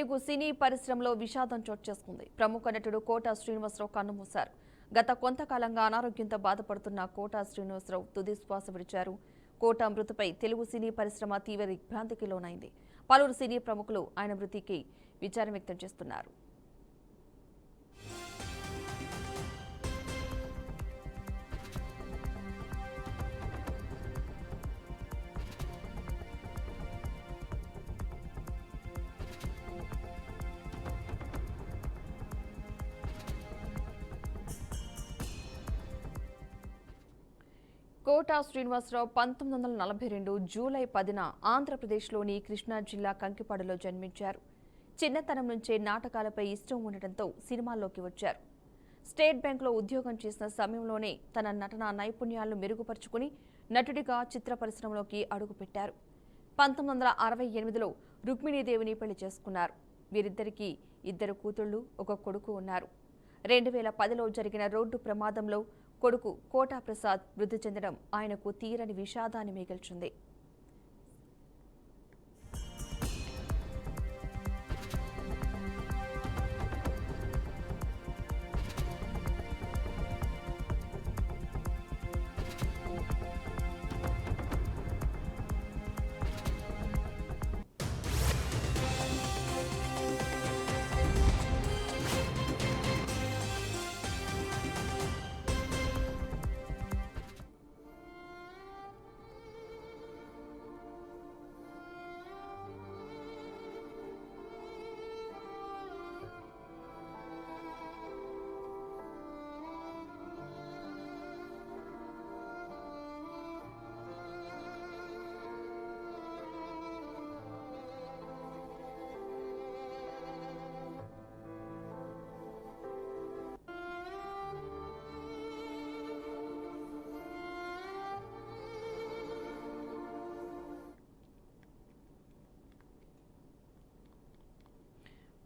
తెలుగు సినీ పరిశ్రమలో విషాదం చోటు చేసుకుంది. ప్రముఖ నటుడు కోట శ్రీనివాసరావు కన్నుమూశారు. గత కొంతకాలంగా అనారోగ్యంతో బాధపడుతున్న కోట శ్రీనివాసరావు తుది శ్వాస విడిచారు. కోట మృతిపై తెలుగు సినీ పరిశ్రమ తీవ్ర దిగ్భ్రాంతికి లోనైంది. పలువురు సినీ ప్రముఖులు ఆయన మృతికి విచారం వ్యక్తం చేస్తున్నారు. కోట శ్రీనివాసరావు 1942 జూలై 10న ఆంధ్రప్రదేశ్లోని కృష్ణా జిల్లా కంకిపాడులో జన్మించారు. చిన్నతనం నుంచే నాటకాలపై ఇష్టం ఉండటంతో సినిమాల్లోకి వచ్చారు. స్టేట్ బ్యాంకులో ఉద్యోగం చేసిన సమయంలోనే తన నటనా నైపుణ్యాలను మెరుగుపరుచుకుని నటుడిగా చిత్ర పరిశ్రమలోకి అడుగుపెట్టారు. 1968లో రుక్మిణీదేవిని పెళ్లి చేసుకున్నారు. వీరిద్దరికీ 2 కూతుళ్లు, 1 కొడుకు ఉన్నారు. 2010లో జరిగిన రోడ్డు ప్రమాదంలో కొడుకు కోటా ప్రసాద్ మృతి చెందడం ఆయనకు తీరని విషాదాన్ని మిగిల్చింది.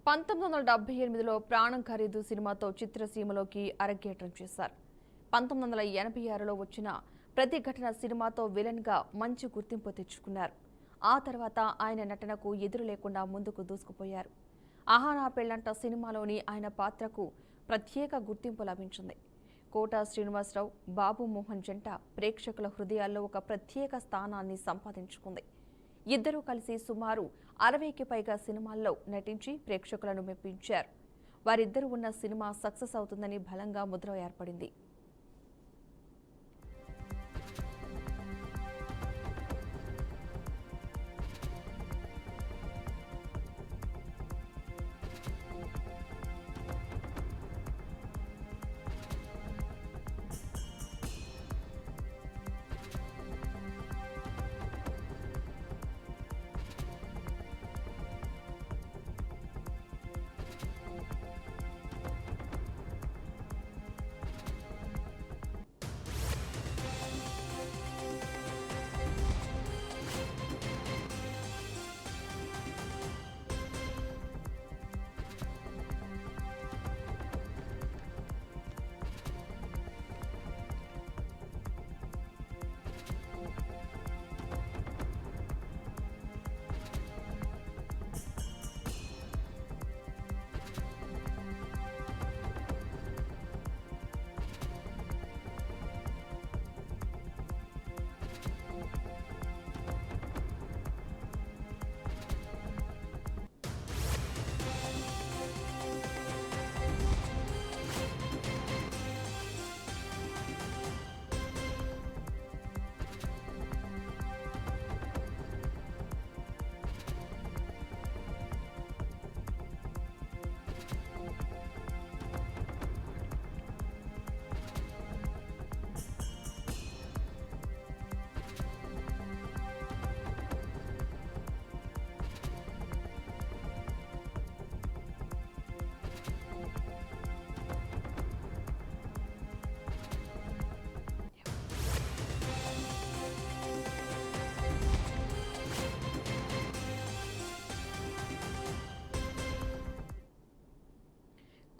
పంతొమ్మిది 1978లో ప్రాణం ఖరీదు సినిమాతో చిత్రసీమలోకి అరంగేట్రం చేశారు. 1986లో వచ్చిన ప్రతిఘటన సినిమాతో విలన్గా మంచి గుర్తింపు తెచ్చుకున్నారు. ఆ తర్వాత ఆయన నటనకు ఎదురు లేకుండా ముందుకు దూసుకుపోయారు. ఆహానా పెళ్లంట సినిమాలోని ఆయన పాత్రకు ప్రత్యేక గుర్తింపు లభించింది. కోట శ్రీనివాసరావు, బాబు మోహన్ జంట ప్రేక్షకుల హృదయాల్లో ఒక ప్రత్యేక స్థానాన్ని సంపాదించుకుంది. ఇద్దరూ కలిసి సుమారు 60కి పైగా సినిమాల్లో నటించి ప్రేక్షకులను మెప్పించారు. వారిద్దరూ ఉన్న సినిమా సక్సెస్ అవుతుందని బలంగా ముద్ర ఏర్పడింది.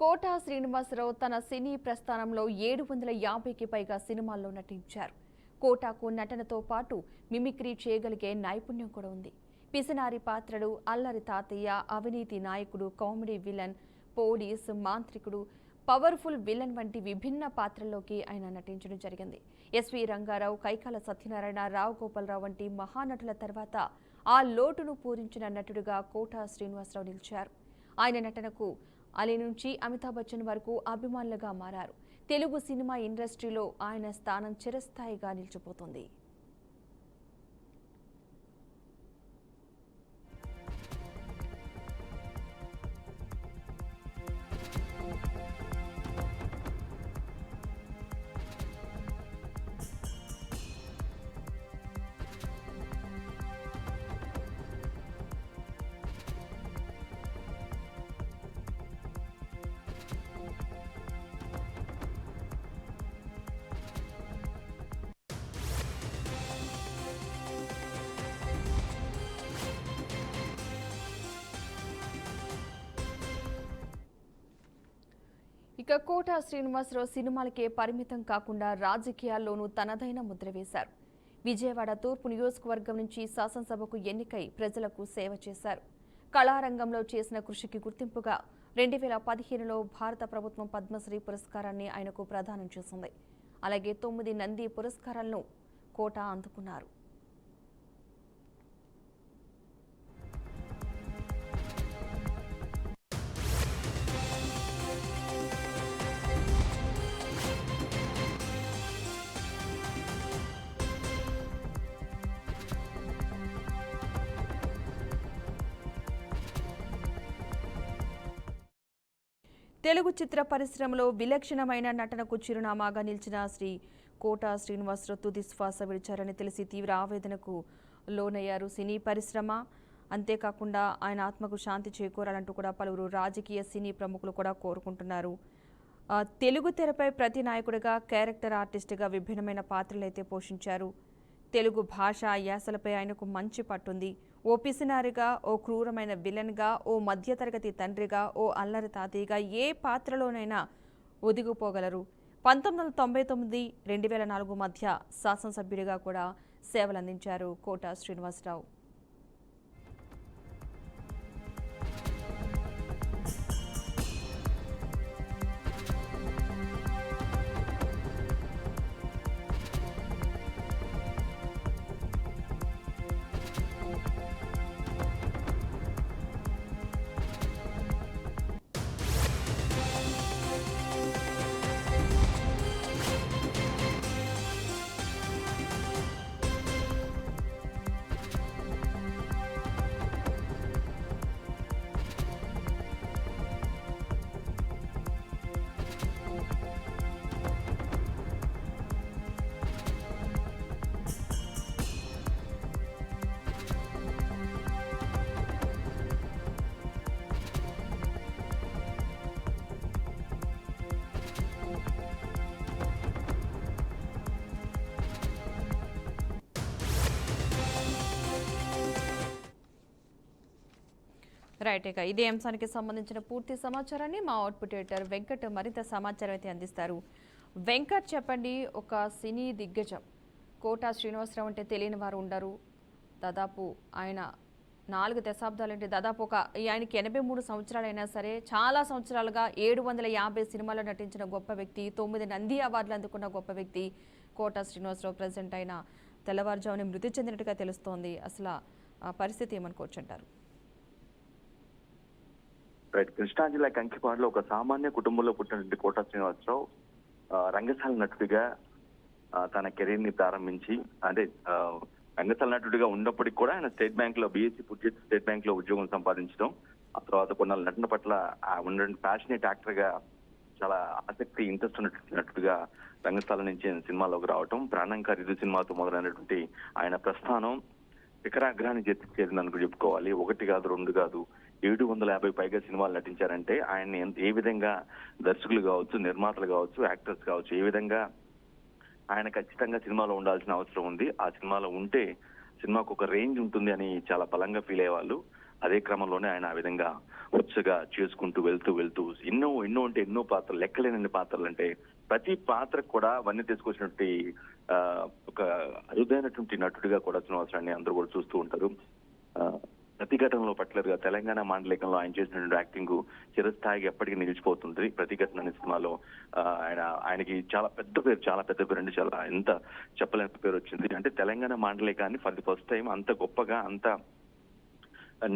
కోట శ్రీనివాసరావు తన సినీ ప్రస్థానంలో 750కి పైగా సినిమాల్లో నటించారు. కోటకు నటనతో పాటు మిమిక్రీ చేయగలిగే నైపుణ్యం కూడా ఉంది. పిసినారి పాత్రలు, అల్లరి తాతయ్య, అవినీతి నాయకుడు, కామెడీ విలన్, పోలీస్, మాంత్రికుడు, పవర్ఫుల్ విలన్ వంటి విభిన్న పాత్రల్లోకి ఆయన నటించడం జరిగింది. ఎస్వి రంగారావు, కైకాల సత్యనారాయణ, రావు గోపాలరావు వంటి మహానటుల తర్వాత ఆ లోటును పూరించిన నటుడిగా కోటా శ్రీనివాసరావు నిలిచారు. ఆయన నటనకు అలీ నుంచి అమితాబ్ బచ్చన్ వరకు అభిమానులుగా మారారు. తెలుగు సినిమా ఇండస్ట్రీలో ఆయన స్థానం చిరస్థాయిగా నిలిచిపోతుంది. ఇక కోటా శ్రీనివాసరావు సినిమాలకే పరిమితం కాకుండా రాజకీయాల్లోనూ తనదైన ముద్ర వేశారు. విజయవాడ తూర్పు నియోజకవర్గం నుంచి శాసనసభకు ఎన్నికై ప్రజలకు సేవ చేశారు. కళారంగంలో చేసిన కృషికి గుర్తింపుగా 2015లో భారత ప్రభుత్వం పద్మశ్రీ పురస్కారాన్ని ఆయనకు ప్రదానం చేసింది. అలాగే 9 నంది పురస్కారాలను కోటా అందుకున్నారు. తెలుగు చిత్ర పరిశ్రమలో విలక్షణమైన నటనకు చిరునామాగా నిలిచిన శ్రీ కోటా శ్రీనివాసరావు తుది శ్వాస విడిచారని తెలిసి తీవ్ర ఆవేదనకు లోనయ్యారు సినీ పరిశ్రమ. అంతేకాకుండా ఆయన ఆత్మకు శాంతి చేకూరాలంటూ కూడా పలువురు రాజకీయ సినీ ప్రముఖులు కూడా కోరుకుంటున్నారు. తెలుగు తెరపై ప్రతి నాయకుడిగా క్యారెక్టర్ ఆర్టిస్టుగా విభిన్నమైన పాత్రలైతే పోషించారు. తెలుగు భాష యాసలపై ఆయనకు మంచి పట్టుంది. ఓ పిసినారిగా, ఓ క్రూరమైన విలన్గా, ఓ మధ్యతరగతి తండ్రిగా, ఓ అల్లరి తాతయ్యగా ఏ పాత్రలోనైనా ఒదిగిపోగలరు. 1999, 2004 మధ్య శాసనసభ్యుడిగా కూడా సేవలందించారు కోటా శ్రీనివాసరావు. రైట్, ఇక ఇదే అంశానికి సంబంధించిన పూర్తి సమాచారాన్ని మా అవుట్పుట్ ఎడిటర్ వెంకట్ మరింత సమాచారం అయితే అందిస్తారు. వెంకట్, చెప్పండి, ఒక సినీ దిగ్గజం కోటా శ్రీనివాసరావు అంటే తెలియని వారు ఉండరు. దాదాపు ఆయన 4 దశాబ్దాలంటే దాదాపు ఆయనకి 83 సంవత్సరాలైనా సరే చాలా సంవత్సరాలుగా 750 సినిమాల్లో నటించిన గొప్ప వ్యక్తి, 9 నంది అవార్డులు అందుకున్న గొప్ప వ్యక్తి కోటా శ్రీనివాసరావు. ప్రజెంట్ ఆయన తెల్లవారుజామున మృతి చెందినట్టుగా తెలుస్తోంది. అసలు ఆ పరిస్థితి ఏమనుకోవచ్చు అంటారు? కృష్ణా జిల్లా కంకిపాడులో ఒక సామాన్య కుటుంబంలో పుట్టినటువంటి కోటా శ్రీనివాసరావు రంగస్థల నటుడిగా తన కెరీర్ ని ప్రారంభించి, అంటే రంగస్థల నటుడిగా ఉన్నప్పటికీ కూడా ఆయన స్టేట్ బ్యాంక్ లో బీఎస్సీ పూర్తి చేసి స్టేట్ బ్యాంక్ లో ఉద్యోగం సంపాదించడం, ఆ తర్వాత కొన్నాళ్ళు నటన పట్ల ఉన్న ప్యాషనేట్ యాక్టర్ గా చాలా ఆసక్తి ఇంట్రెస్ట్ ఉన్నటువంటి నటుడిగా రంగస్థలం నుంచి సినిమాలోకి రావటం, ప్రాణం ఖరీదు సినిమాతో మొదలైనటువంటి ఆయన ప్రస్థానం శిఖరాగ్రాన్ని చేరిందనుకు చెప్పుకోవాలి. 1 కాదు 2 కాదు 750 పైగా సినిమాలు నటించారంటే ఆయన్ని ఏ విధంగా దర్శకులు కావచ్చు, నిర్మాతలు కావచ్చు, యాక్టర్స్ కావచ్చు, ఏ విధంగా ఆయన ఖచ్చితంగా సినిమాలో ఉండాల్సిన అవసరం ఉంది, ఆ సినిమాలో ఉంటే సినిమాకు ఒక రేంజ్ ఉంటుంది అని చాలా బలంగా ఫీల్ అయ్యేవాళ్ళు. అదే క్రమంలోనే ఆయన ఆ విధంగా వచ్చగా చేసుకుంటూ వెళ్తూ ఎన్నో అంటే ఎన్నో పాత్రలు, లెక్కలేనన్ని పాత్రలు, అంటే ప్రతి పాత్రకు కూడా వన్నీ తీసుకొచ్చినటువంటి ఒక అరుదైనటువంటి నటుడిగా కూడా శ్రీనివాసరావుని అందరూ కూడా చూస్తూ ఉంటారు. ప్రతిఘటనలో పట్లరుగా తెలంగాణ మాండలికంలో ఆయన చేసినటువంటి యాక్టింగ్ చిరస్థాయిగా ఎప్పటికీ నిలిచిపోతుంది. ప్రతిఘటన అనే సినిమాలో ఆయనకి చాలా పెద్ద పేరు అంటే చాలా ఎంత చెప్పలేని పేరు వచ్చింది. అంటే తెలంగాణ మాండలికాన్ని ఫర్ ది ఫస్ట్ టైం అంత గొప్పగా అంత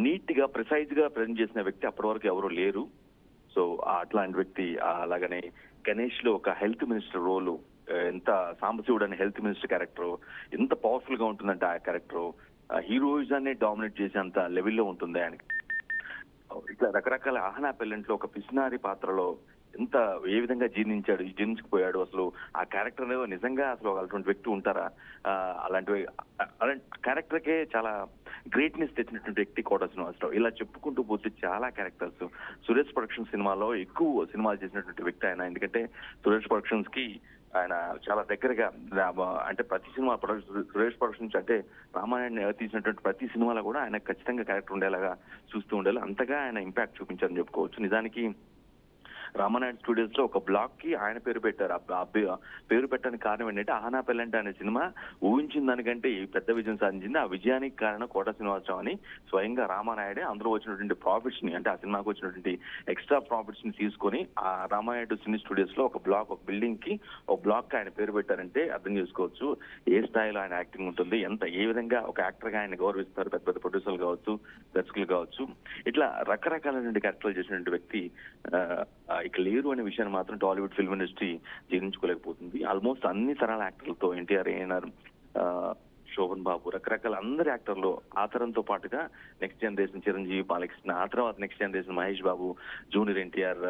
నీట్ గా ప్రిసైజ్ గా ప్రజెంట్ చేసిన వ్యక్తి అప్పటి వరకు ఎవరు లేరు. సో అట్లాంటి వ్యక్తి. అలాగనే గణేష్ లో ఒక హెల్త్ మినిస్టర్ రోలు, ఎంత సాంబశివుడు అనే హెల్త్ మినిస్టర్ క్యారెక్టర్ ఎంత పవర్ఫుల్ గా ఉంటుందంటే ఆ క్యారెక్టర్ హీరోయిజాన్ని డామినేట్ చేసేంత లెవెల్లో ఉంటుంది ఆయనకి. ఇట్లా రకరకాల ఆహనా పెళ్ళంట్లో ఒక పిసినారి పాత్రలో ఎంత ఏ విధంగా జీర్ణించుకుపోయాడు అసలు ఆ క్యారెక్టర్ నిజంగా అసలు అటువంటి వ్యక్తి ఉంటారా? అలాంటి క్యారెక్టర్కే చాలా గ్రేట్నెస్ తెచ్చినటువంటి వ్యక్తి కోట శ్రీనివాసరావు. ఇలా చెప్పుకుంటూ పోతే చాలా క్యారెక్టర్స్. సురేష్ ప్రొడక్షన్ సినిమాలో ఎక్కువ సినిమాలు చేసినటువంటి వ్యక్తి ఆయన. ఎందుకంటే సురేష్ ప్రొడక్షన్స్ కి ఆయన చాలా దగ్గరగా, అంటే ప్రతి సినిమా సురేష్ ప్రొడక్షన్స్ అంటే రామాయణాన్ని తీసినటువంటి ప్రతి సినిమాలో కూడా ఆయన ఖచ్చితంగా క్యారెక్టర్ ఉండేలాగా చూస్తూ ఉండాలి. అంతగా ఆయన ఇంపాక్ట్ చూపించారని చెప్పుకోవచ్చు. నిజానికి రామానాయుడు స్టూడియోస్ లో ఒక బ్లాక్ కి ఆయన పేరు పెట్టారు. పేరు పెట్టడానికి కారణం ఏంటంటే ఆహనా పెళ్ళంటే అనే సినిమా ఊహించిన దానికంటే పెద్ద విజయం సాధించింది. ఆ విజయానికి కారణం కోట శ్రీనివాసరావు అని స్వయంగా రామానాయుడే అందులో వచ్చినటువంటి ప్రాఫిట్స్ ని, అంటే ఆ సినిమాకి వచ్చినటువంటి ఎక్స్ట్రా ప్రాఫిట్స్ ని తీసుకొని ఆ రామానాయుడు సినీ స్టూడియోస్ లో ఒక బిల్డింగ్ కి ఒక బ్లాక్ కి ఆయన పేరు పెట్టారంటే అర్థం చేసుకోవచ్చు ఏ స్థాయిలో ఆయన యాక్టింగ్ ఉంటుంది, ఏ విధంగా ఒక యాక్టర్ గా ఆయన గౌరవిస్తారు పెద్ద పెద్ద ప్రొడ్యూసర్లు కావచ్చు, దర్శకులు కావచ్చు. ఇట్లా రకరకాలైన క్యారెక్టర్లు చేసినటువంటి వ్యక్తి ఇక లేరు అనే విషయాన్ని మాత్రం టాలీవుడ్ ఫిల్మ్ ఇండస్ట్రీ జీర్ణించుకోలేకపోతుంది. ఆల్మోస్ట్ అన్ని తరాల యాక్టర్లతో ఎన్టీఆర్, ఏఎన్ఆర్, శోభన్ బాబు, రకరకాల అందరి యాక్టర్లు ఆ తరంతో పాటుగా నెక్స్ట్ జనరేషన్ చిరంజీవి, బాలకృష్ణ, ఆ తర్వాత next generation Mahesh Babu, junior NTR,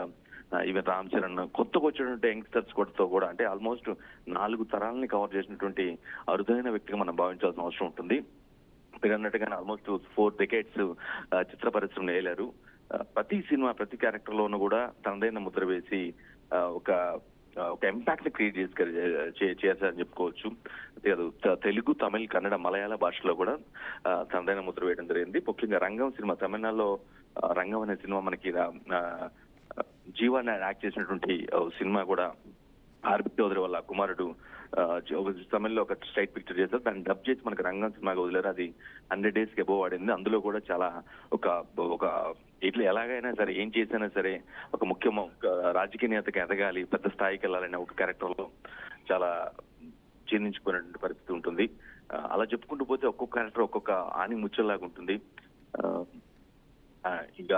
even Ram Charan, కొత్తగా వచ్చినటువంటి యంగ్స్టర్స్ కూడా అంటే ఆల్మోస్ట్ 4 తరాలని కవర్ చేసినటువంటి అరుదైన వ్యక్తిగా మనం భావించాల్సిన అవసరం ఉంటుంది. మీరు అన్నట్టుగానే ఆల్మోస్ట్ 4 decades చిత్ర పరిశ్రమను వేయలేరు. ప్రతి సినిమా ప్రతి క్యారెక్టర్ లోనూ కూడా తనదైన ముద్ర వేసి ఒక ఇంపాక్ట్ ని క్రియేట్ చేశారని చెప్పుకోవచ్చు. తెలుగు, తమిళ్, కన్నడ, మలయాళ భాషలో కూడా తనదైన ముద్ర వేయడం జరిగింది. ముఖ్యంగా రంగం సినిమా, తమిళనాడులో రంగం అనే సినిమా మనకి జీవాన్ని యాక్ట్ చేసినటువంటి సినిమా కూడా ఆర్బి చౌదరి వాళ్ళ కుమారుడు తమిళ్లో ఒక స్ట్రైట్ పిక్చర్ చేశారు. దాన్ని డబ్ చేసి మనకి రంగం సినిమాగా వదిలేరు. అది 100 days కి అబోవ్ ఆడింది. అందులో కూడా చాలా ఒక ఇట్లా ఎలాగైనా సరే ఏం చేసినా సరే ఒక రాజకీయ నేతకి ఎదగాలి, పెద్ద స్థాయికి వెళ్ళాలనే ఒక క్యారెక్టర్ లో చాలా జీర్ణించుకునేటువంటి పరిస్థితి ఉంటుంది. అలా చెప్పుకుంటూ పోతే ఒక్కొక్క క్యారెక్టర్ ఒక్కొక్క ఆని ముచ్చల్లాగా ఉంటుంది. ఇక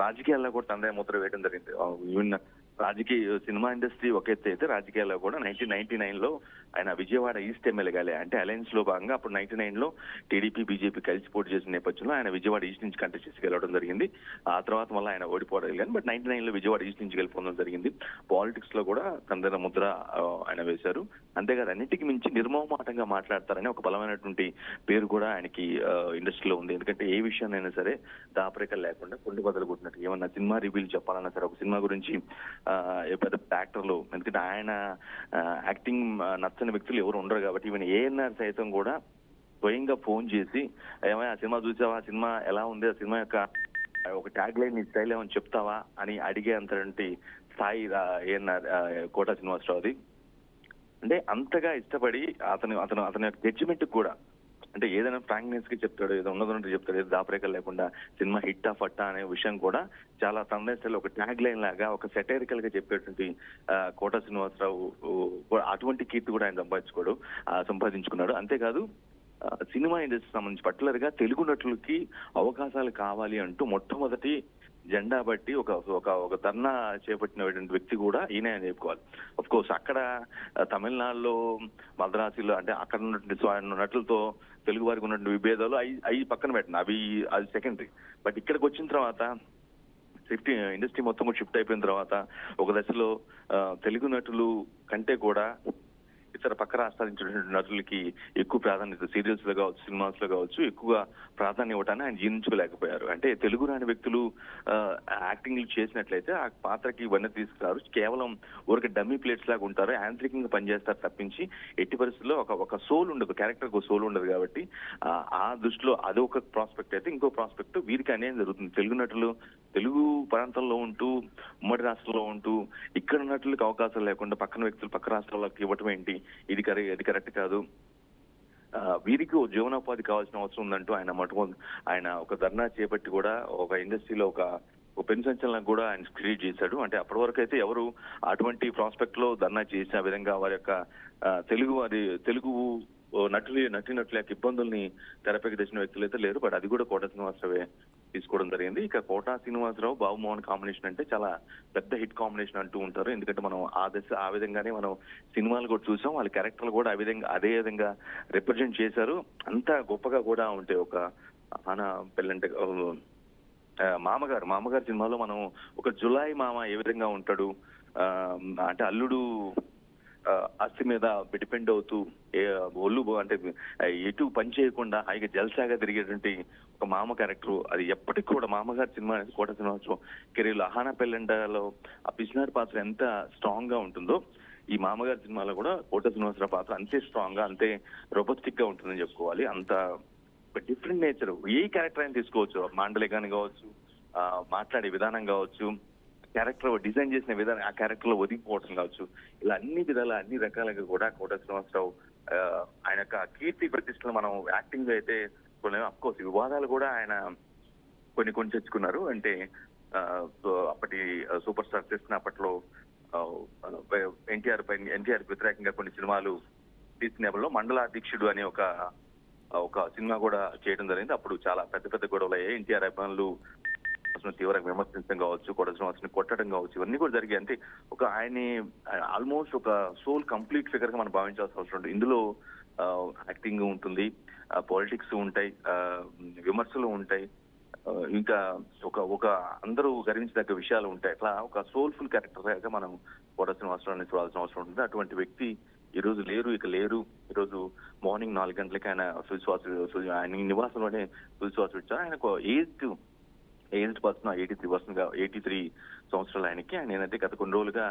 రాజకీయాల్లో కూడా తనదే ముద్ర వేయడం జరిగింది. ఈవెన్ రాజకీయ సినిమా ఇండస్ట్రీ ఒక ఎత్తు అయితే రాజకీయాల్లో కూడా 1999 లో ఆయన విజయవాడ ఈస్ట్ ఎమ్మెల్యేగా, అంటే అలయన్స్ లో భాగంగా అప్పుడు 99 లో టీడీపీ, బీజేపీ కలిసి పోటీ చేసిన నేపథ్యంలో ఆయన విజయవాడ ఈస్ట్ నుంచి కంటెస్ట్ చేసి గెలవడం జరిగింది. ఆ తర్వాత మళ్ళీ ఆయన ఓడిపోవడం కానీ బట్ 99 లో విజయవాడ ఈస్ట్ నుంచి గెలిపోవడం జరిగింది. పాలిటిక్స్ లో కూడా తనదైన ముద్ర ఆయన వేశారు. అంతేకాదు అన్నిటికీ మించి నిర్మోహమాటంగా మాట్లాడతారని ఒక బలమైనటువంటి పేరు కూడా ఆయనకి ఇండస్ట్రీలో ఉంది. ఎందుకంటే ఏ విషయాన్నైనా సరే దాపరికలు లేకుండా కొండు బదులు కొట్టినట్టు ఏమన్నా సినిమా రివ్యూలు చెప్పాలన్నా సరే, ఒక సినిమా గురించి పెద్ద యాక్టర్లు, ఎందుకంటే ఆయన యాక్టింగ్ నచ్చని వ్యక్తులు ఎవరు ఉండరు కాబట్టి ఈవెన్ ఏఎన్ఆర్ సైతం కూడా స్వయంగా ఫోన్ చేసి ఏమైనా ఆ సినిమా చూసావా, ఆ సినిమా ఎలా ఉంది, ఆ సినిమా యొక్క ఒక ట్యాగ్ లైన్ నీ స్టైల్ ఏమని చెప్తావా అని అడిగే అంతటి స్థాయి ఏఎన్ఆర్ కోట శ్రీనివాసరావుది. అంటే అంతగా ఇష్టపడి అతని జడ్జిమెంట్ కూడా, అంటే ఏదైనా ఫ్రాంక్నెస్ కి చెప్తాడు, ఏదో ఉన్నదంటే చెప్తాడు, ఏదో దాపరేకలు లేకుండా సినిమా హిట్టా ఫట్టా అనే విషయం కూడా చాలా తన స్టైల్ ఒక ట్యాగ్ లైన్ లాగా ఒక సెటైరికల్ గా చెప్పేటువంటి కోట శ్రీనివాసరావు అటువంటి కీర్తి కూడా ఆయన సంపాదించుకున్నాడు. అంతేకాదు సినిమా ఇండస్ట్రీ సంబంధించి పర్టికులర్ గా తెలుగు నటులకి అవకాశాలు కావాలి అంటూ మొట్టమొదటి జెండా బట్టి ఒక ధర్నా చేపట్టినటువంటి వ్యక్తి కూడా ఈయన అని చెప్పుకోవాలి. అఫ్ కోర్స్ అక్కడ తమిళనాడులో, మద్రాసులో అంటే అక్కడ ఉన్నటువంటి నటులతో తెలుగు వారికి ఉన్నటువంటి విభేదాలు అవి పక్కన పెట్టిన అది సెకండరీ. బట్ ఇక్కడికి వచ్చిన తర్వాత ఇండస్ట్రీ మొత్తం కూడా షిఫ్ట్ అయిపోయిన తర్వాత ఒక దశలో తెలుగు నటులు కంటే కూడా ఇతర పక్క రాష్ట్రాల నుంచి నటులకి ఎక్కువ ప్రాధాన్యత, సీరియల్స్ లో కావచ్చు, సినిమాస్ లో కావచ్చు, ఎక్కువగా ప్రాధాన్యం ఇవ్వటాన్ని ఆయన జీర్ణించుకోలేకపోయారు. అంటే తెలుగు రాని వ్యక్తులు యాక్టింగ్ చేసినట్లయితే ఆ పాత్రకి ఇవన్నీ తీసుకురారు, కేవలం ఊరికి డమ్మీ ప్లేట్స్ లాగా ఉంటారు, యాంత్రికంగా పనిచేస్తారు తప్పించి ఎట్టి పరిస్థితుల్లో ఒక సోల్ ఉండదు, క్యారెక్టర్ ఒక సోల్ ఉండదు. కాబట్టి ఆ దృష్టిలో అదొక ప్రాస్పెక్ట్ అయితే, ఇంకో ప్రాస్పెక్ట్ వీరికి అనేది జరుగుతుంది. తెలుగు నటులు తెలుగు ప్రాంతంలో ఉంటూ ఉమ్మడి రాష్ట్రంలో ఉంటూ ఇక్కడ నటులకు అవకాశాలు లేకుండా పక్కన వ్యక్తులు పక్క రాష్ట్రాలకు ఇవ్వటం ఏంటి, ఇది కరెక్ట్ కాదు, వీరికి ఓ జీవనోపాధి కావాల్సిన అవసరం ఉందంటూ ఆయన ఒక ధర్నా చేపట్టి కూడా ఒక ఇండస్ట్రీలో ఒక పెను సంచలనం కూడా ఆయన క్రియేట్ చేశాడు. అంటే అప్పటి వరకు అయితే ఎవరు అటువంటి ప్రాస్పెక్ట్ లో ధర్నా చేసిన విధంగా వారి యొక్క తెలుగు నటుల యొక్క ఇబ్బందుల్ని తెరపైకి తెచ్చిన వ్యక్తులు అయితే లేరు. బట్ అది కూడా కోట శ్రీనివాసరావే తీసుకోవడం జరిగింది. ఇక కోట శ్రీనివాసరావు బాబు మోహన్ కాంబినేషన్ అంటే చాలా పెద్ద హిట్ కాంబినేషన్ అంటూ ఉంటారు. ఎందుకంటే మనం ఆ విధంగానే మనం సినిమాలు కూడా చూసాం. వాళ్ళ క్యారెక్టర్లు కూడా అదే విధంగా రిప్రజెంట్ చేశారు. అంత గొప్పగా కూడా ఉంటాయి. ఒక మన పెళ్ళంటే మామగారు సినిమాలో మనం ఒక జులాయి మామ ఏ విధంగా ఉంటాడు, అంటే అల్లుడు ఆస్తి మీద డిపెండ్ అవుతూ ఒళ్ళు అంటే ఎటు పని చేయకుండా హాయిగా జల్సాగా తిరిగేటువంటి ఒక మామ క్యారెక్టర్. అది ఎప్పటికి కూడా మామగారి సినిమా అనేది కోట శ్రీనివాసరావు కెరీర్లో అహానా పెళ్ళంటలో ఆ పిసినారి పాత్ర ఎంత స్ట్రాంగ్ గా ఉంటుందో ఈ మామగారి సినిమాలో కూడా కోట శ్రీనివాసరావు పాత్ర అంతే స్ట్రాంగ్ గా అంతే రొబస్టిక్ గా ఉంటుందని చెప్పుకోవాలి. అంత డిఫరెంట్ నేచర్ ఏ క్యారెక్టర్ అయినా తీసుకోవచ్చు. మాండలికాన్ని కావచ్చు, మాట్లాడే విధానం కావచ్చు, క్యారెక్టర్ డిజైన్ చేసిన విధానం, ఆ క్యారెక్టర్ లో ఒదిగిపోవడం కావచ్చు, ఇలా అన్ని రకాలుగా కూడా కోట శ్రీనివాసరావు ఆయన యొక్క కీర్తి ప్రతిష్టలు మనం యాక్టింగ్ అయితే అఫ్ కోర్స్ వివాదాలు కూడా ఆయన కొన్ని తెచ్చుకున్నారు. అంటే అప్పటి సూపర్ స్టార్ చేసిన అప్పట్లో ఎన్టీఆర్ వ్యతిరేకంగా కొన్ని సినిమాలు తీసిన నేపథ్యంలో మండలాధ్యక్షుడు అనే ఒక సినిమా కూడా చేయడం జరిగింది. అప్పుడు చాలా పెద్ద గొడవలు అయ్యాయి. ఎన్టీఆర్ అభిమానులు తీవ్రంగా విమర్శించడం కావచ్చు, కోట శ్రీనివాసరావుని కొట్టడం కావచ్చు, ఇవన్నీ కూడా జరిగాయి. అంటే ఆయన్ని ఆల్మోస్ట్ ఒక సోల్ కంప్లీట్ ఫిగర్ గా మనం భావించాల్సిన అవసరం ఉంటుంది. ఇందులో యాక్టింగ్ ఉంటుంది, పాలిటిక్స్ ఉంటాయి, విమర్శలు ఉంటాయి, ఇంకా ఒక అందరూ గర్వించదగ్గ విషయాలు ఉంటాయి. అట్లా ఒక సోల్ఫుల్ క్యారెక్టర్ గా మనం కోట శ్రీనివాసరావుని చూడాల్సిన అవసరం ఉంటుంది. అటువంటి వ్యక్తి ఈ రోజు లేరు. ఈరోజు మార్నింగ్ 4 గంటలకి ఆయన ఆయన నివాసంలోనే తుదిశ్వాస ఇచ్చారు. ఆయనకు ఏజ్డ్ పర్సన్ 83 సంవత్సరాలు ఆయనకి. ఆయన ఏంటంటే గత కొన్ని రోజులుగా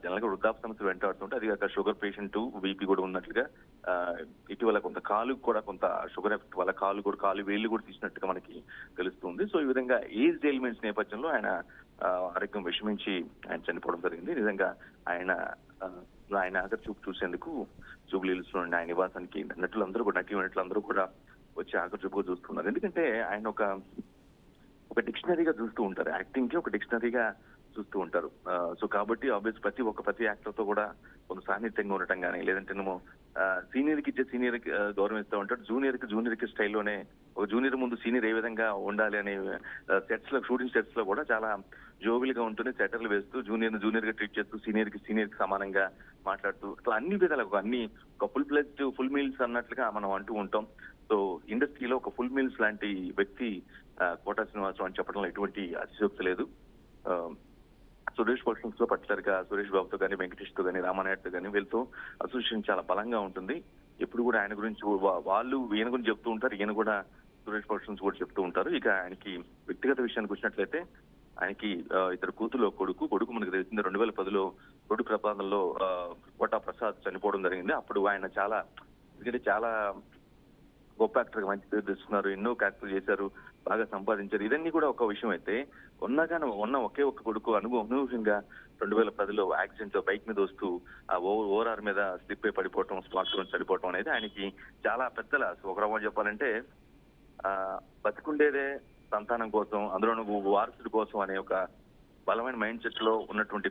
జనరల్ గా వృద్ధాప్య సమస్యలు వెంటాడుతుంటే, అది కాక షుగర్ పేషెంట్, బీపీ కూడా ఉన్నట్లుగా ఇటీవల కాలు షుగర్ ఎఫెక్ట్ వల్ల కాలు వేళ్లు కూడా తీసినట్టుగా మనకి తెలుస్తుంది. సో ఈ విధంగా ఏజ్ ఎలిమెంట్స్ నేపథ్యంలో ఆయన ఆరోగ్యం విషమించి ఆయన చనిపోవడం జరిగింది. నిజంగా ఆయన ఆఖరి చూపు చూసేందుకు జూబ్లీహిల్స్ లో ఆయన నివాసానికి నటులందరూ కూడా వచ్చి ఆఖరి చూపు చూస్తున్నారు. ఎందుకంటే ఆయన ఒక డిక్షనరీగా చూస్తూ ఉంటారు. యాక్టింగ్ కి ఒక డిక్షనరీగా చూస్తూ ఉంటారు. సో కాబట్టి ఆబ్వియస్ ప్రతి యాక్టర్ తో కూడా కొంత సాన్నిధ్యంగా ఉండటం కానీ, లేదంటే సీనియర్ కి గౌరవిస్తూ ఉంటాడు. జూనియర్ కి స్టైల్లోనే ఒక జూనియర్ ముందు సీనియర్ ఏ విధంగా ఉండాలి అనే షూటింగ్ సెట్స్ లో కూడా చాలా జోవిల్ గా ఉంటుంది. సెటర్లు వేస్తూ జూనియర్ గా ట్రీట్ చేస్తూ సీనియర్ కి సమానంగా మాట్లాడుతూ అట్లా అన్ని విధాలుగా ఒక ఫుల్ మీల్స్ అన్నట్లుగా మనం అంటూ ఉంటాం. సో ఇండస్ట్రీలో ఒక ఫుల్ మీల్స్ లాంటి వ్యక్తి కోట శ్రీనివాసరావు అని చెప్పడంలో ఎటువంటి అతిశయోక్తి లేదు. సురేష్ ప్రొడక్షన్స్ లో పర్టికులర్ గా సురేష్ బాబుతో కానీ, వెంకటేష్ తో కానీ, రామానాయుడుతో కానీ వీళ్ళతో అసోసియేషన్ చాలా బలంగా ఉంటుంది. ఎప్పుడు కూడా ఆయన గురించి వాళ్ళు ఈయన గురించి చెప్తూ ఉంటారు, ఈయన కూడా సురేష్ ప్రొడక్షన్స్ కూడా చెప్తూ ఉంటారు. ఇక ఆయనకి వ్యక్తిగత విషయానికి వచ్చినట్లయితే ఆయనకి ఇద్దరు కొడుకు మనకు తెలిసింది 2010లో రోడ్డు ప్రమాదంలో కోటా ప్రసాద్ చనిపోవడం జరిగింది. అప్పుడు ఆయన చాలా గొప్ప యాక్టర్ గా మంచి పేరు తెచ్చుకున్నారు, ఎన్నో క్యారెక్టర్లు చేశారు, బాగా సంపాదించారు. ఇదన్నీ కూడా ఒక విషయం అయితే ఉన్న ఒకే ఒక్క కొడుకు అనూహ్యంగా 2010లో యాక్సిడెంట్ బైక్ మీద వస్తూ ఆ ఓఆర్ఆర్ మీద స్లిప్ అయి పడిపోవటం, స్పాట్ లో చనిపోవటం అనేది ఆయనకి చాలా పెద్ద లాస్. ఒక రకంగా చెప్పాలంటే బతికుండేదే సంతానం కోసం, అందులో వారసుడి కోసం అనే ఒక బలమైన మైండ్ సెట్ లో ఉన్నటువంటి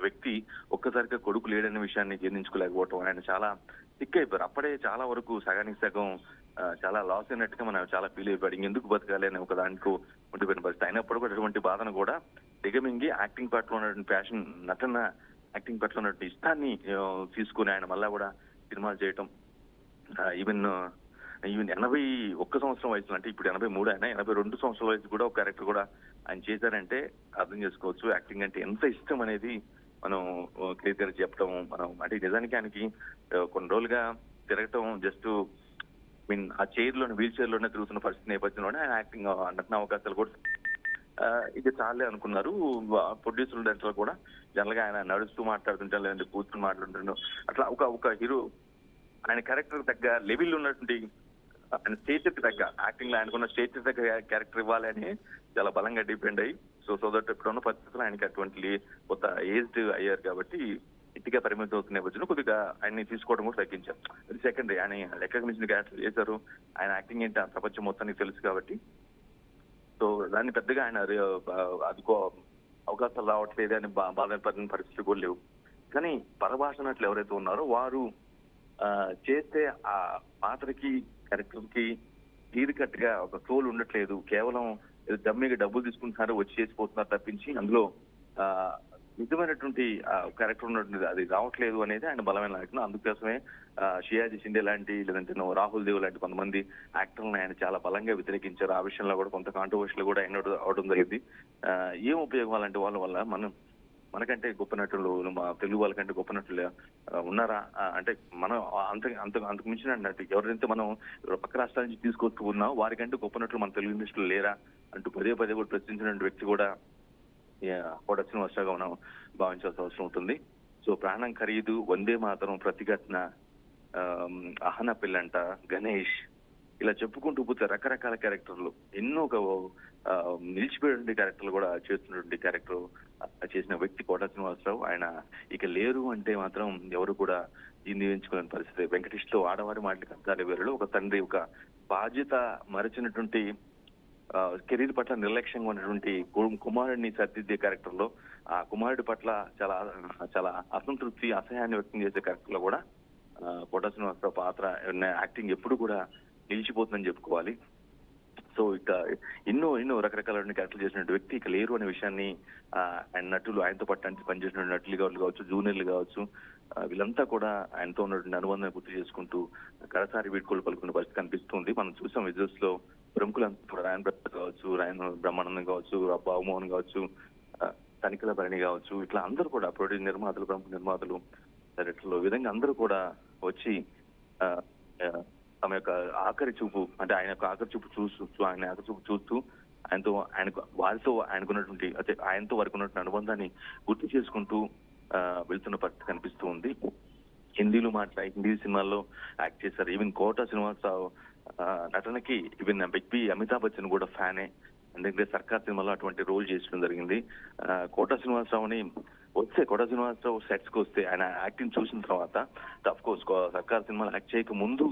వ్యక్తి ఒక్కసారిగా కొడుకు లేడనే విషయాన్ని జీర్ణించుకోలేకపోవటం, ఆయన చాలా సిక్ అయిపోయారు. అప్పుడే చాలా వరకు సగానికి సగం చాలా లాస్ అయినట్టుగా మనం చాలా ఫీల్ అయిపోయాడు. ఇంకెందుకు బతకాలి అనే ఒక దానికి ఉండిపోయిన పరిస్థితి. అయినప్పుడు కూడా అటువంటి బాధను కూడా దిగమింగి యాక్టింగ్ పట్ల ఉన్నటువంటి ప్యాషన్, యాక్టింగ్ పట్ల ఉన్నటువంటి ఇష్టాన్ని తీసుకుని ఆయన మళ్ళా కూడా సినిమాలు చేయటం, ఈవెన్ 81 సంవత్సరం వయసులో, అంటే ఇప్పుడు 83 ఆయన 82 సంవత్సరాల వయసు కూడా ఒక క్యారెక్టర్ కూడా ఆయన చేశారంటే అర్థం చేసుకోవచ్చు యాక్టింగ్ అంటే ఎంత ఇష్టం అనేది మనం క్లియర్ చెప్పడం. అంటే నిజానికి ఆయనకి కొన్ని రోజులుగా తిరగటం జస్ట్ ఆ వీల్ చైర్ లోనే తిరుగుతున్న పరిస్థితి నేపథ్యంలోనే ఆయన యాక్టింగ్ నటన అవకాశాలు కూడా ఇది చాలే అనుకున్నారు. ప్రొడ్యూసర్ డైరెక్టర్ కూడా జనరల్ గా ఆయన నడుస్తూ మాట్లాడుతుంటారు, లేదంటే కూర్చుని మాట్లాడుతుంటారు. అట్లా ఒక హీరో ఆయన క్యారెక్టర్ తగ్గ లెవెల్ ఉన్నటువంటి ఆయన స్టేచర్ కి తగ్గ యాక్టింగ్ లో ఆయనకున్న స్టేచర్ తగ్గ క్యారెక్టర్ ఇవ్వాలి అని చాలా బలంగా డిపెండ్ అయ్యి సో దట్ ఇప్పుడున్న పరిస్థితుల్లో ఆయనకి అటువంటి కొత్త ఏజ్డ్ అయ్యారు కాబట్టి ఇంటికే పరిమితం అవుతున్న నేపథ్యంలో కొద్దిగా ఆయన్ని తీసుకోవడం కూడా తగ్గించారు. అది సెకండరీ. ఆయన లెక్కకు మించిన క్యారెక్టర్ చేశారు. ఆయన యాక్టింగ్ ఏంటి ఆ ప్రపంచం మొత్తానికి తెలుసు కాబట్టి సో దాన్ని పెద్దగా ఆయన అదికో అవకాశాలు రావట్లేదు అని బాధపడిన పరిస్థితులు కూడా లేవు. కానీ పరభాష నటులు ఎవరైతే ఉన్నారో వారు చేస్తే ఆ పాత్రకి క్యారెక్టర్ కి క్లియర్ కట్ గా ఒక సోల్ ఉండట్లేదు. కేవలం ఏదో డమ్మీగా డబ్బులు తీసుకుంటున్నారు, వచ్చి చేసిపోతున్నారు తప్పించి అందులో ఆ నిజమైనటువంటి క్యారెక్టర్ ఉన్నటువంటి అది రావట్లేదు అనేది ఆయన బలమైన నాయకుడు. అందుకోసమే షియాజీ షిండే లాంటి లేదంటే రాహుల్ దేవ్ లాంటి కొంతమంది యాక్టర్లను ఆయన చాలా బలంగా వ్యతిరేకించారు. ఆ విషయంలో కూడా కొంత కాంట్రవర్షియల్ కూడా అవడం జరిగింది. ఏం ఉపయోగం అలాంటి వాళ్ళ వల్ల మనకంటే గొప్ప నటులు మా తెలుగు వాళ్ళకంటే గొప్ప నటులు ఉన్నారా అంటే మనం అంతకు మించిన నటు ఎవరైతే మనం పక్క రాష్ట్రాల నుంచి తీసుకొస్తూ ఉన్నాం వారికంటే గొప్ప నటులు మన తెలుగు ఇండస్ట్రీలో లేరా అంటూ పదే కూడా ప్రశ్నించిన వ్యక్తి కూడా కోట శ్రీనివాసరావుగా మనం భావించాల్సిన అవసరం ఉంటుంది. సో ప్రాణం ఖరీదు, వందే మాతరం, ప్రతిఘటన, అహన పిల్లంట, గణేష్ ఇలా చెప్పుకుంటూ పోతే రకరకాల క్యారెక్టర్లు ఎన్నో నిలిచిపోయిన క్యారెక్టర్లు కూడా చేస్తున్నటువంటి క్యారెక్టర్ చేసిన వ్యక్తి కోట శ్రీనివాసరావు. ఆయన ఇక లేరు అంటే మాత్రం ఎవరు కూడా జీర్ణించుకోలేని పరిస్థితి. వెంకటేష్ లో ఆడవారి మాటలకు అర్థాలు వేరులో ఒక తండ్రి ఒక బాధ్యత మరచినటువంటి కెరీర్ పట్ల నిర్లక్ష్యంగా ఉన్నటువంటి కుమారుడిని సర్దిద్దే క్యారెక్టర్ లో ఆ కుమారుడి పట్ల చాలా అసంతృప్తి అసహ్యాన్ని వ్యక్తం చేసే క్యారెక్టర్ లో కూడా కోట శ్రీనివాసరావు పాత్ర యాక్టింగ్ ఎప్పుడు కూడా నిలిచిపోతుందని చెప్పుకోవాలి. సో ఇక ఎన్నో రకరకాల క్యారెక్టర్లు చేసిన వ్యక్తి ఇక లేరు అనే విషయాన్ని ఆయన నటులు ఆయనతో పాటు పనిచేసిన నటులు కావచ్చు, జూనియర్లు కావచ్చు, వీళ్ళంతా కూడా ఆయనతో ఉన్నటువంటి అనుబంధాన్ని గుర్తు చేసుకుంటూ కడసారి వీడ్కోలు పలుకున్న పరిస్థితి కనిపిస్తుంది. మనం చూసాం విజువల్స్ లో ప్రముఖులంతా రాయన్ ప్రసాద్ కావచ్చు, రాయన్ బ్రహ్మానందం కావచ్చు, బాబుమోహన్ కావచ్చు, తనిఖీల భరణి కావచ్చు, ఇట్లా అందరూ కూడా ప్రొడ్యూస్ నిర్మాతలు, ప్రముఖ నిర్మాతలు, డైరెక్టర్లు ఈ విధంగా అందరూ కూడా వచ్చి తమ యొక్క ఆఖరి చూపు అంటే ఆయన యొక్క ఆఖరి చూపు చూస్తూ వారితో ఆయనకున్నటువంటి అంటే ఆయనతో వారికి ఉన్నటువంటి అనుబంధాన్ని గుర్తు చేసుకుంటూ వెళ్తున్న పరిస్థితి కనిపిస్తూ ఉంది. హిందీ సినిమాల్లో యాక్ట్ చేశారు. ఈవెన్ కోట శ్రీనివాసరావు నటనకి ఈవెన్ అమితాబ్ బచ్చన్ కూడా ఫ్యానే. ఎందుకంటే సర్కార్ సినిమాలో అటువంటి రోల్ చేయడం జరిగింది. కోట శ్రీనివాసరావు సెట్స్ కి వస్తే ఆయన యాక్టింగ్ చూసిన తర్వాత అఫ్ కోర్స్ సర్కార్ సినిమాలో యాక్ట్ చేయక ముందు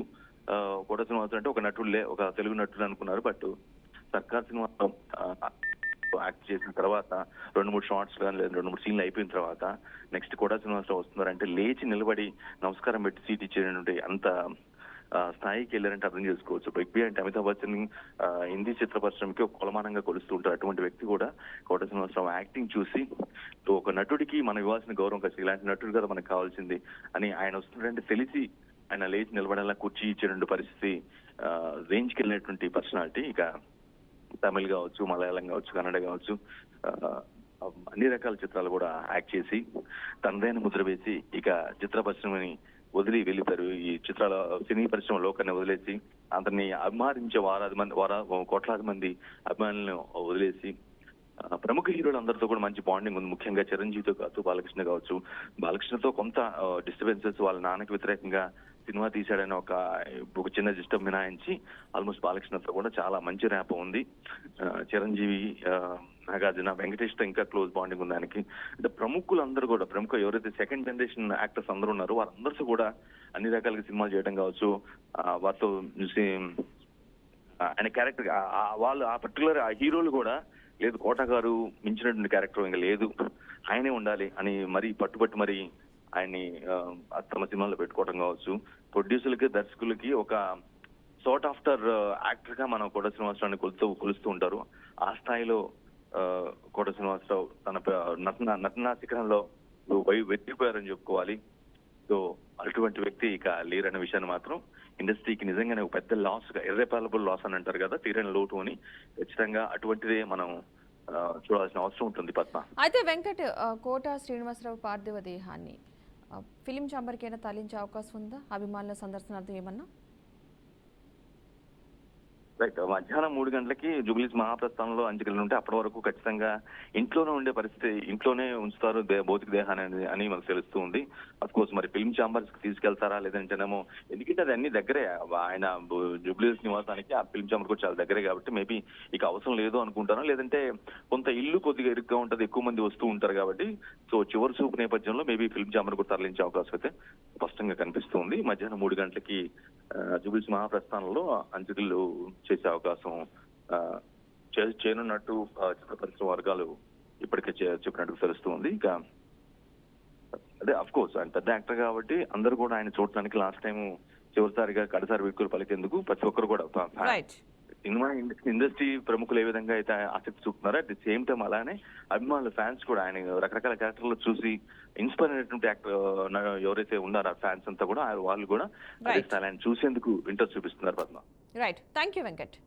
కోట శ్రీనివాసరావు అంటే ఒక నటుడులే, ఒక తెలుగు నటుడు అనుకున్నారు. బట్ సర్కార్ సినిమాలో యాక్ట్ చేసిన తర్వాత 2-3 షార్ట్స్ కానీ లేదా 2-3 సీన్లు అయిపోయిన తర్వాత నెక్స్ట్ కోట శ్రీనివాసరావు వస్తున్నారంటే లేచి నిలబడి నమస్కారం పెట్టి సీట్ ఇచ్చేటువంటి అంత స్థాయికి వెళ్ళారంటే అర్థం చేసుకోవచ్చు. బిగ్ బి అంటే అమితాబ్ బచ్చన్ హిందీ చిత్ర పరిశ్రమకి ఒక కొలమానంగా కొలుస్తూ ఉంటారు. అటువంటి వ్యక్తి కూడా కోట శ్రీనివాసరావు యాక్టింగ్ చూసి ఒక నటుడికి మనం ఇవ్వాల్సిన గౌరవం ఖచ్చితంగా ఇలాంటి నటుడు కదా మనకు కావాల్సింది అని ఆయన వస్తున్నారంటే తెలిసి ఆయన లేచి నిలబడేలా కుర్చీ ఇచ్చేటువంటి పరిస్థితి రేంజ్కి వెళ్ళినటువంటి పర్సనాలిటీ. ఇక తమిళ్ కావచ్చు, మలయాళం కావచ్చు, కన్నడ కావచ్చు, అన్ని రకాల చిత్రాలు కూడా యాక్ట్ చేసి తనదైన ముద్ర వేసి ఇక చిత్ర పరిశ్రమని వదిలి వెళ్ళిపోయారు. ఈ చిత్రాల సినీ పరిశ్రమ లోకాన్ని వదిలేసి అతన్ని అభిమానించే కోట్లాది మంది అభిమానులను వదిలేసి ప్రముఖ హీరోలు అందరితో కూడా మంచి బాండింగ్ ఉంది. ముఖ్యంగా చిరంజీవితో కావచ్చు, బాలకృష్ణతో కొంత డిస్టర్బెన్సెస్ వాళ్ళ నాన్నకి వ్యతిరేకంగా సినిమా తీశాడని ఒక చిన్న డిస్టర్బ్ మినాయించి ఆల్మోస్ట్ బాలకృష్ణతో కూడా చాలా మంచి ర్యాప్ ఉంది. చిరంజీవి, నాగార్జున, వెంకటేష్ తో ఇంకా క్లోజ్ బాండింగ్ ఉంది ఆయనకి. అంటే ప్రముఖులందరూ కూడా ఎవరైతే సెకండ్ జనరేషన్ యాక్టర్స్ అందరూ ఉన్నారో వారందరూ కూడా అన్ని రకాలుగా సినిమాలు చేయడం కావచ్చు, వారితో ఆయన క్యారెక్టర్ వాళ్ళు ఆ పర్టికులర్ ఆ హీరోలు కూడా లేదు కోట గారు మించినటువంటి క్యారెక్టర్ ఇంకా లేదు, ఆయనే ఉండాలి అని మరీ పట్టుబట్టి మరి ఆయన్ని తమ సినిమాలో పెట్టుకోవడం కావచ్చు. ప్రొడ్యూసర్లకి, దర్శకులకి ఒక సోర్ట్ ఆఫ్టర్ యాక్టర్ గా మనం కోట శ్రీనివాసరావుని కొలుస్తూ ఉంటారు. ఆ స్థాయిలో కోట శ్రీనివాసరావు తన నటనా శిఖరంలో వెతికిపోయారని చెప్పుకోవాలి. సో అటువంటి వ్యక్తి ఇక లేరనే విషయాన్ని మాత్రం ఇండస్ట్రీకి నిజంగానే ఒక పెద్ద లాస్ గా, ఇర్రెపారబుల్ లాస్ అని అంటారు కదా, తీరని లోటు అని ఖచ్చితంగా అటువంటిదే మనం చూడాల్సిన అవసరం ఉంటుంది. పద్మ అయితే కోట శ్రీనివాసరావు పార్థివ దేహాన్ని ఫిలిం ఛాంబర్కైనా తరలించే అవకాశం ఉందా? అభిమానుల సందర్శనార్థం ఏమన్నా? రైట్. మధ్యాహ్నం 3 గంటలకి జూబ్లీస్ మహాప్రస్థానంలో అంత్యక్రియలు ఉంటే అప్పటి వరకు ఖచ్చితంగా ఇంట్లోనే ఉండే పరిస్థితి, ఇంట్లోనే ఉంచుతారు భౌతిక దేహాన్ని అని మనకు తెలుస్తూ ఉంది. అఫ్ కోర్స్ మరి ఫిల్మ్ ఛాంబర్స్ కి తీసుకెళ్తారా లేదంటేనేమో, ఎందుకంటే అది అన్ని దగ్గరే ఆయన జూబ్లీస్ నివాసానికి ఆ ఫిల్మ్ ఛాంబర్ కూడా చాలా దగ్గరే కాబట్టి మేబీ ఇక అవసరం లేదు అనుకుంటాను. లేదంటే కొంత ఇల్లు కొద్దిగా ఇరుగ్గా ఉంటది, ఎక్కువ మంది వస్తూ ఉంటారు కాబట్టి సో చివరి చూపు నేపథ్యంలో మేబీ ఫిల్మ్ ఛాంబర్ కూడా తరలించే అవకాశం అయితే స్పష్టంగా కనిపిస్తూ ఉంది. మధ్యాహ్నం 3 గంటలకి జూబ్లీస్ మహాప్రస్థానంలో అంత్యక్రియలు చేసే అవకాశం చేయనున్నట్టు చిత్ర పరిశ్రమ వర్గాలు ఇప్పటికే చెప్పినట్టు తెలుస్తూ ఉంది. ఇక అదే అఫ్ కోర్స్ ఆయన పెద్ద యాక్టర్ కాబట్టి అందరూ కూడా ఆయన చూడటానికి లాస్ట్ టైం చివరిసారిగా కడసారి వీడ్కోలు పలికేందుకు ప్రతి ఒక్కరు కూడా రైట్. సినిమా ఇండస్ట్రీ ప్రముఖులు ఏ విధంగా అయితే ఆసక్తి చూపుతున్నారో అట్ ది సేమ్ టైం అలానే అభిమానులు ఫ్యాన్స్ కూడా ఆయన రకరకాల క్యారెక్టర్లు చూసి ఇన్స్పైర్ అయినటువంటి యాక్టర్ ఎవరైతే ఉన్నారో ఆ ఫ్యాన్స్ అంతా కూడా వాళ్ళు కూడా ఆయన చూసేందుకు ఇంట్రెస్ట్ చూపిస్తున్నారు Padma. Right. Thank you Venkat.